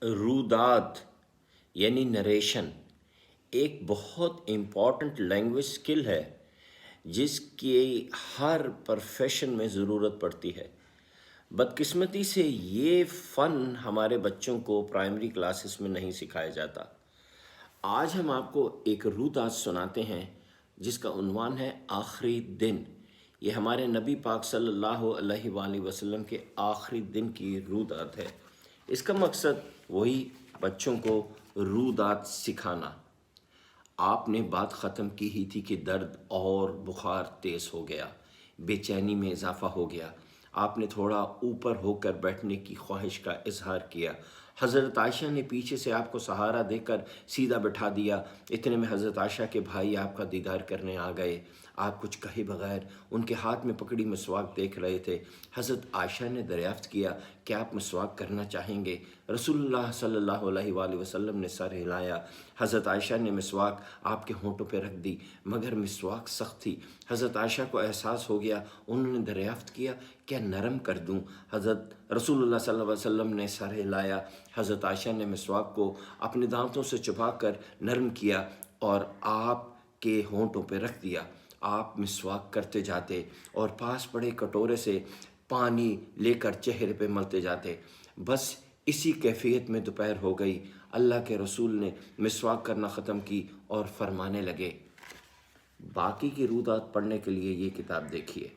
رودات یعنی نریشن ایک بہت امپورٹنٹ لینگویج سکل ہے جس کی ہر پروفیشن میں ضرورت پڑتی ہے۔ بدقسمتی سے یہ فن ہمارے بچوں کو پرائمری کلاسز میں نہیں سکھایا جاتا۔ آج ہم آپ کو ایک رودات سناتے ہیں جس کا عنوان ہے آخری دن۔ یہ ہمارے نبی پاک صلی اللہ علیہ وآلہ وسلم کے آخری دن کی رودات ہے۔ اس کا مقصد وہی بچوں کو رودات سکھانا۔ آپ نے بات ختم کی ہی تھی کہ درد اور بخار تیز ہو گیا، بے چینی میں اضافہ ہو گیا۔ آپ نے تھوڑا اوپر ہو کر بیٹھنے کی خواہش کا اظہار کیا۔ حضرت عائشہ نے پیچھے سے آپ کو سہارا دے کر سیدھا بٹھا دیا۔ اتنے میں حضرت عائشہ کے بھائی آپ کا دیدار کرنے آ گئے۔ آپ کچھ کہے بغیر ان کے ہاتھ میں پکڑی مسواک دیکھ رہے تھے۔ حضرت عائشہ نے دریافت کیا کہ آپ مسواک کرنا چاہیں گے؟ رسول اللہ صلی اللہ علیہ وآلہ وسلم نے سر ہلایا۔ حضرت عائشہ نے مسواک آپ کے ہونٹوں پہ رکھ دی، مگر مسواک سخت تھی۔ حضرت عائشہ کو احساس ہو گیا۔ انہوں نے دریافت کیا کیا نرم کر دوں؟ حضرت رسول اللہ صلی اللہ علیہ وسلم نے سر ہلایا۔ حضرت عائشہ نے مسواک کو اپنے دانتوں سے چبا کر نرم کیا اور آپ کے ہونٹوں پہ رکھ دیا۔ آپ مسواک کرتے جاتے اور پاس پڑے کٹورے سے پانی لے کر چہرے پہ ملتے جاتے۔ بس اسی کیفیت میں دوپہر ہو گئی۔ اللہ کے رسول نے مسواک کرنا ختم کی اور فرمانے لگے۔ باقی کی رودات پڑھنے کے لیے یہ کتاب دیکھیے۔